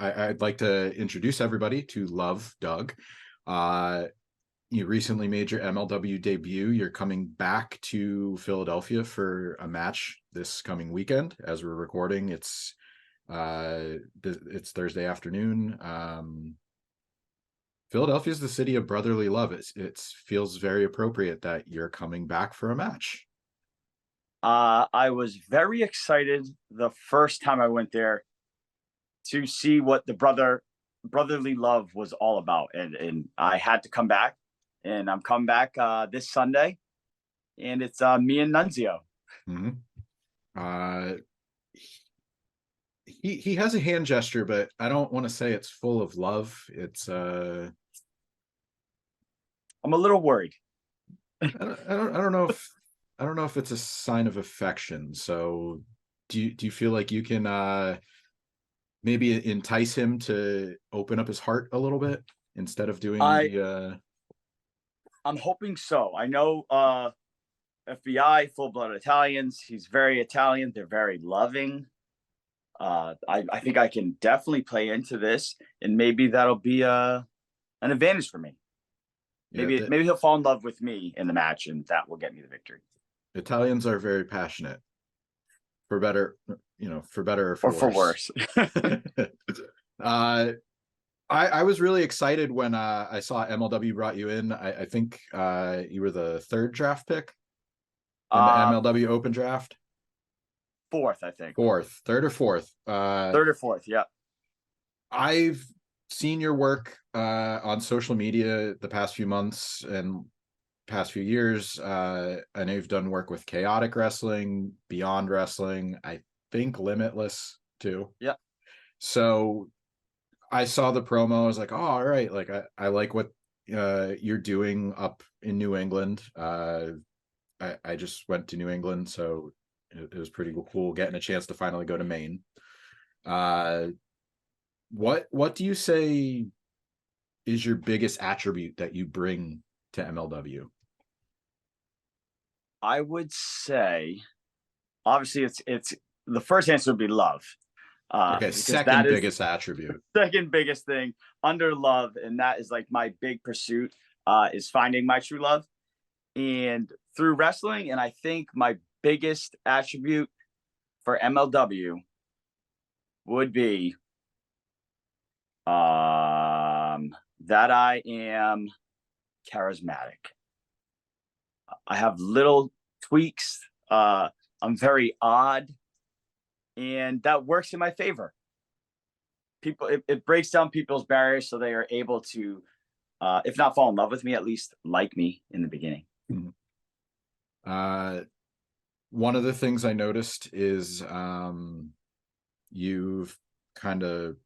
I'd like to introduce everybody to Love Doug. You recently made your MLW debut. You're coming back to Philadelphia for a match this coming weekend. As we're recording, it's Thursday afternoon. Philadelphia is the city of brotherly love. It feels very appropriate that you're coming back for a match. I was very excited the first time I went there to see what the brotherly love was all about, and I had to come back, and I'm coming back this Sunday, and it's me and Nunzio. Mm-hmm. He has a hand gesture, but I don't want to say it's full of love. It's I'm a little worried. I don't know if it's a sign of affection. So do you feel like you can maybe entice him to open up his heart a little bit instead of doing I'm hoping so. I know FBI, full-blood Italians. He's very Italian. They're very loving. I think I can definitely play into this, and maybe that'll be an advantage for me. Maybe he'll fall in love with me in the match, and that will get me the victory. Italians are very passionate, for better, for better or for worse. I was really excited when I saw MLW brought you in. I think you were the third draft pick in the MLW Open Draft. Fourth, I think. Third or fourth. Third or fourth, yeah. I've seen your work on social media the past few months and past few years. I know you've done work with Chaotic Wrestling, Beyond Wrestling, I think Limitless too. Yeah. So I saw the promo. I was like, oh, all right. Like I like what you're doing up in New England. I just went to New England, so it was pretty cool getting a chance to finally go to Maine. What do you say is your biggest attribute that you bring to MLW? I would say, obviously, it's the first answer would be love. Okay, second biggest attribute. Second biggest thing under love, and that is like my big pursuit, is finding my true love, and through wrestling. And I think my biggest attribute for MLW would be that I am charismatic. I have little tweaks. I'm very odd, and that works in my favor. It breaks down people's barriers so they are able to, if not fall in love with me, at least like me in the beginning. Mm-hmm. One of the things I noticed is you've kind of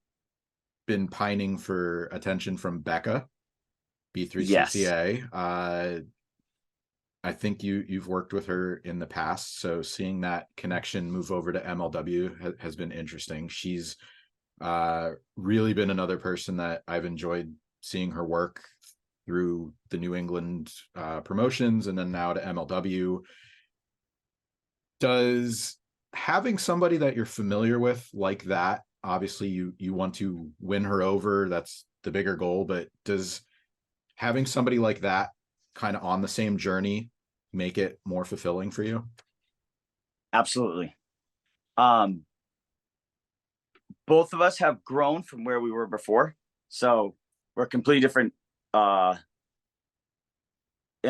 been pining for attention from Becca, B3CCA. Yes. I think you've worked with her in the past, so seeing that connection move over to MLW has been interesting. She's really been another person that I've enjoyed seeing her work through the New England promotions and then now to MLW. Does having somebody that you're familiar with like that, obviously you want to win her over, that's the bigger goal, but does having somebody like that kind of on the same journey make it more fulfilling for you? Absolutely. Both of us have grown from where we were before, so we're completely different in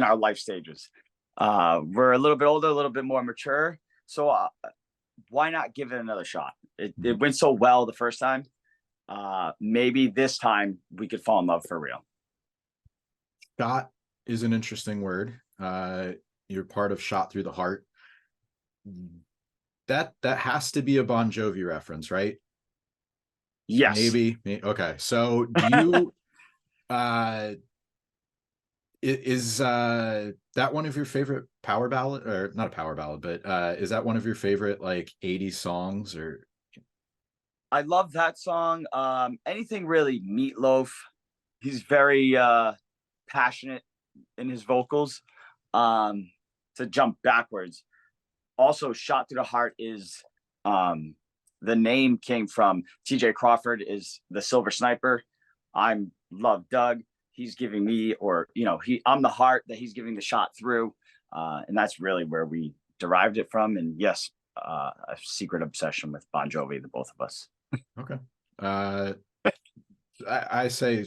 our life stages. We're a little bit older, a little bit more mature, so why not give it another shot? It went so well the first time. Maybe this time we could fall in love for real. Shot is an interesting word. You're part of Shot Through the Heart. That has to be a Bon Jovi reference, right? Yes. Maybe. Okay. So do you is that one of your favorite power ballad, or not a power ballad, but is that one of your favorite like 80s songs? Or I love that song. Anything really Meatloaf. He's very passionate in his vocals. To jump backwards, also Shot Through the Heart is the name came from TJ Crawford is the Silver Sniper. I'm Love Doug. He's giving me, or, you know, I'm the heart that he's giving the shot through. And that's really where we derived it from. And yes, a secret obsession with Bon Jovi, the both of us. Okay. I say,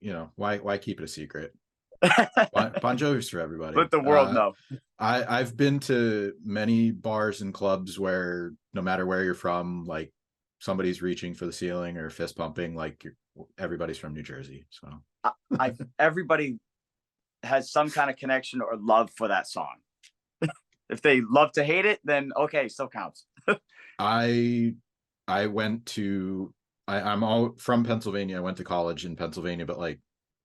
you know, why keep it a secret? Bon Jovi's for everybody. Let the world know. I've been to many bars and clubs where no matter where you're from, like somebody's reaching for the ceiling or fist pumping, like everybody's from New Jersey. So everybody has some kind of connection or love for that song. If they love to hate it, then okay, still counts. I went to I'm all from Pennsylvania. I went to college in Pennsylvania, but like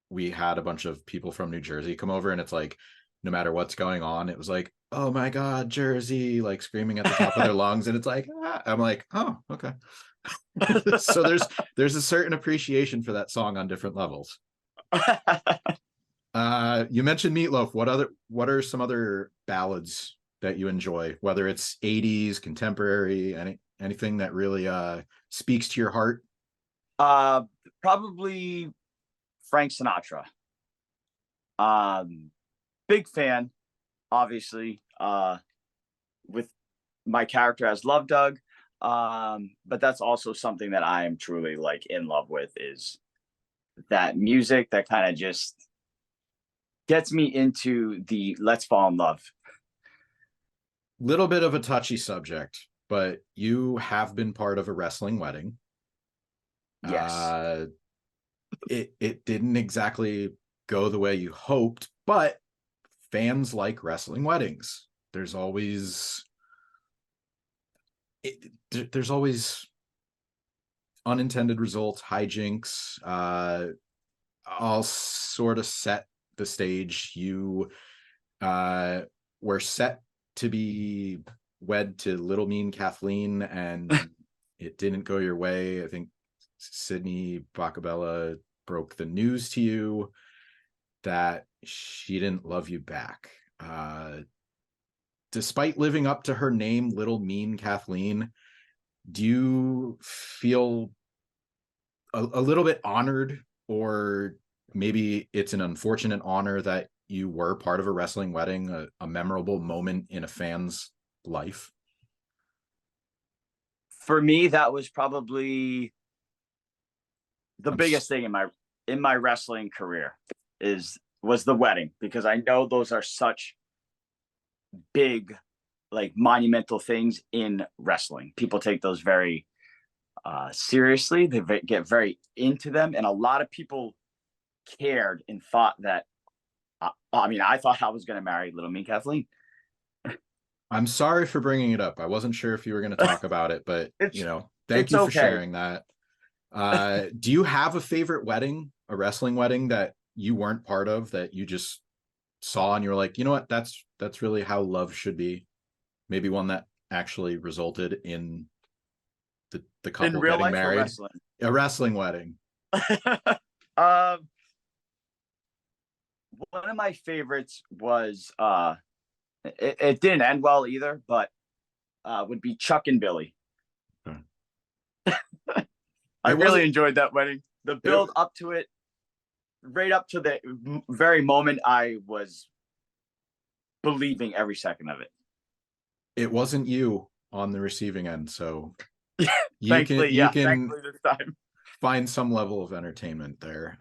we had a bunch of people from New Jersey come over, and it's like no matter what's going on, it was like, oh my God, Jersey, like screaming at the top of their lungs. And it's like, I'm like, oh, okay. So there's a certain appreciation for that song on different levels. You mentioned Meatloaf. What are some other ballads that you enjoy, whether it's 80s, contemporary, anything that really speaks to your heart? Probably Frank Sinatra. Big fan, obviously, with my character as Love Doug. But that's also something that I am truly like in love with, is that music that kind of just gets me into the let's fall in love. Little bit of a touchy subject, but you have been part of a wrestling wedding. Yes. It didn't exactly go the way you hoped, but fans like wrestling weddings. There's always unintended results, hijinks. I'll sort of set the stage. You were set to be wed to Little Mean Kathleen, and it didn't go your way. I think Sydney Bacabella broke the news to you that she didn't love you back. Despite living up to her name, Little Mean Kathleen, do you feel a little bit honored, or maybe it's an unfortunate honor that you were part of a wrestling wedding, a memorable moment in a fan's life? For me, that was probably the biggest thing in my wrestling career was the wedding, because I know those are such big, like monumental things in wrestling. People take those very seriously. They get very into them, and a lot of people cared and thought that. I mean, I thought I was going to marry Little Mean Kathleen. I'm sorry for bringing it up. I wasn't sure if you were going to talk about it, but you know, thank you for sharing that. Do you have a favorite wedding, a wrestling wedding that you weren't part of, that you just saw and you were like, you know what, that's really how love should be? Maybe one that actually resulted in the couple in real getting life married. wrestling? A wrestling wedding. One of my favorites was it didn't end well either, but would be Chuck and Billy. Okay. I really enjoyed that wedding. The build up to it, right up to the very moment I was believing every second of it. It wasn't you on the receiving end, so you can this time find some level of entertainment there.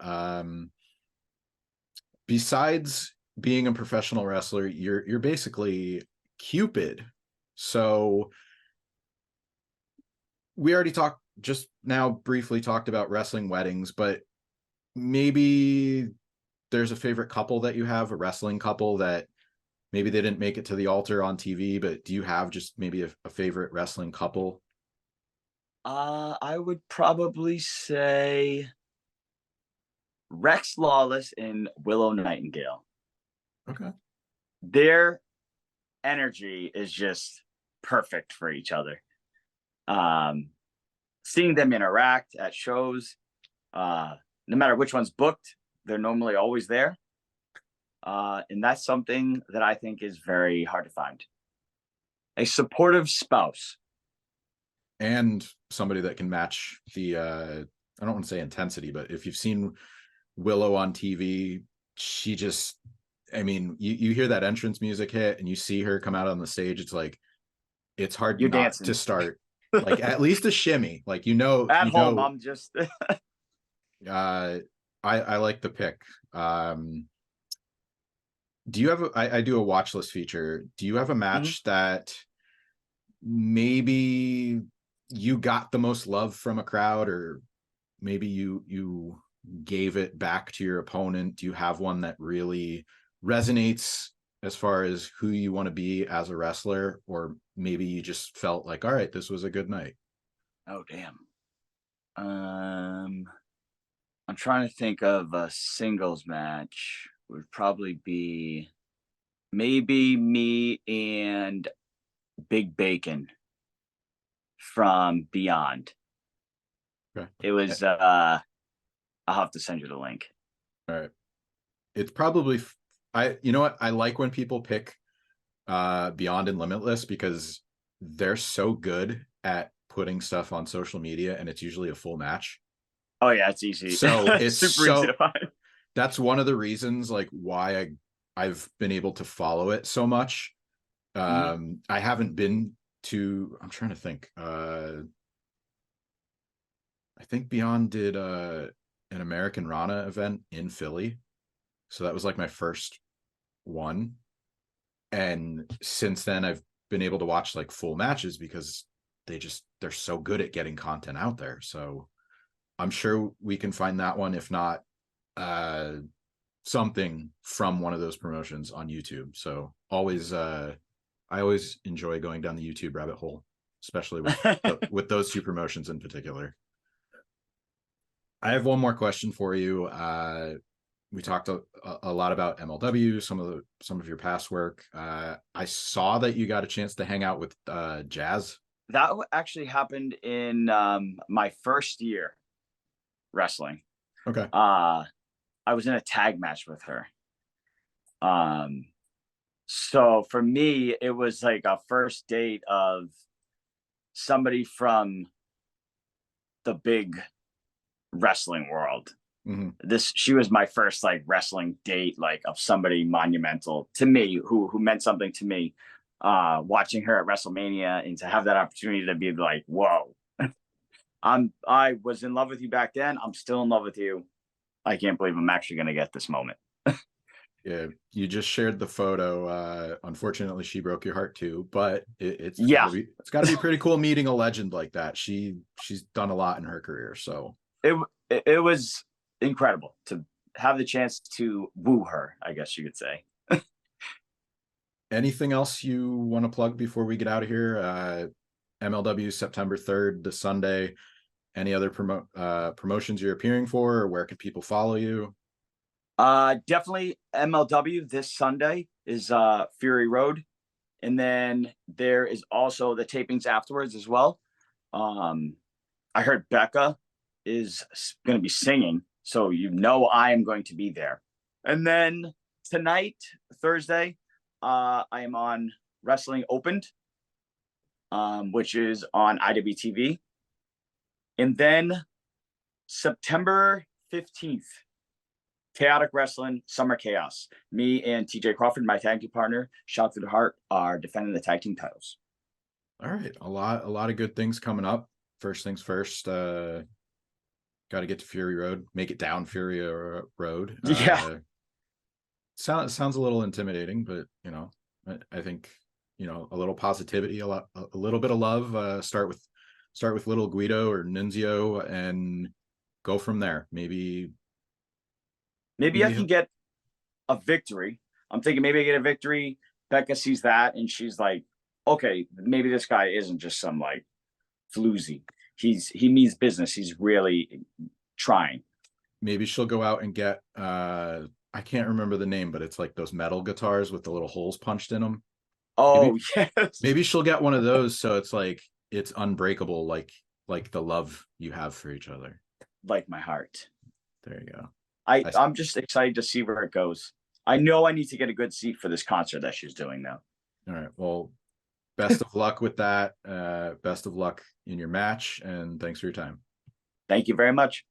Besides being a professional wrestler, you're basically Cupid. So we already briefly talked about wrestling weddings, but maybe there's a favorite couple that you have, a wrestling couple that maybe they didn't make it to the altar on TV, but do you have just maybe a favorite wrestling couple? I would probably say Rex Lawless and Willow Nightingale. Okay. Their energy is just perfect for each other. Seeing them interact at shows, no matter which one's booked, they're normally always there. And that's something that I think is very hard to find. A supportive spouse. and somebody that can match the I don't want to say intensity, but if you've seen Willow on TV, she just, I mean, you hear that entrance music hit and you see her come out on the stage, it's like, it's hard You're not dancing. to start like at least a shimmy, like At home, I'm just I like the pick. Do you have I do a watch list feature. Do you have a Mhm. match that maybe you got the most love from a crowd, or maybe you gave it back to your opponent? Do you have one that really resonates as far as who you want to be as a wrestler, or maybe you just felt like, all right, this was a good night? Oh damn. I'm trying to think of a singles match. Would probably be maybe me and Big Bacon from Beyond. Okay. It was I'll have to send you the link. All right. It's probably you know what? I like when people pick Beyond and Limitless, because they're so good at putting stuff on social media and it's usually a full match. Oh yeah, it's easy. So it's Super easy to so find. that's one of the reasons like why I've been able to follow it so much. Mhm. I haven't been to, I'm trying to think. I think Beyond did an American Rana event in Philly. So that was like my first one. And since then I've been able to watch like full matches because they're so good at getting content out there. So I'm sure we can find that one, if not something from one of those promotions on YouTube. So always I always enjoy going down the YouTube rabbit hole, especially with those two promotions in particular. I have one more question for you. We talked a lot about MLW, some of your past work. I saw that you got a chance to hang out with Jazz. That actually happened in my first year wrestling. Okay. I was in a tag match with her. So for me, it was like a first date of somebody from the big wrestling world. Mm-hmm. She was my first like wrestling date, like of somebody monumental to me who meant something to me. Watching her at WrestleMania and to have that opportunity to be like, whoa, I was in love with you back then. I'm still in love with you. I can't believe I'm actually going to get this moment. Yeah, you just shared the photo. Unfortunately, she broke your heart too, but it's Yeah, got to be pretty cool meeting a legend like that. She's done a lot in her career, so it was incredible to have the chance to woo her, I guess you could say. anything else you want to plug before we get out of here? MLW September 3rd to Sunday. Any other promotions you're appearing for, or where can people follow you? Definitely MLW this Sunday is Fury Road. And then there is also the tapings afterwards as well. I heard Becca is going to be singing, so you know I am going to be there. And then tonight, Thursday, I am on Wrestling Opened, which is on IWTV. And then September 15th, Chaotic Wrestling Summer Chaos. Me and TJ Crawford, my tag team partner, Shot Through the Heart, are defending the tag team titles. All right, a lot of good things coming up. First things first, got to get to Fury Road, make it down Fury Road. Yeah. Sounds a little intimidating, but you know, I think, you know, a little positivity, a little bit of love. Start with little Guido or Nunzio and go from there. Maybe Maybe I can get a victory. I'm thinking maybe I get a victory. Becca sees that and she's like, okay, maybe this guy isn't just some like floozy. He means business. He's really trying. maybe she'll go out and get I can't remember the name, but it's like those metal guitars with the little holes punched in them. Oh Maybe yes. maybe she'll get one of those, so it's like it's unbreakable, like the love you have for each other. Like my heart. There you go. I'm just excited to see where it goes. I know I need to get a good seat for this concert that she's doing now. All right. Well, best of luck with that. Best of luck in your match, and thanks for your time. Thank you very much.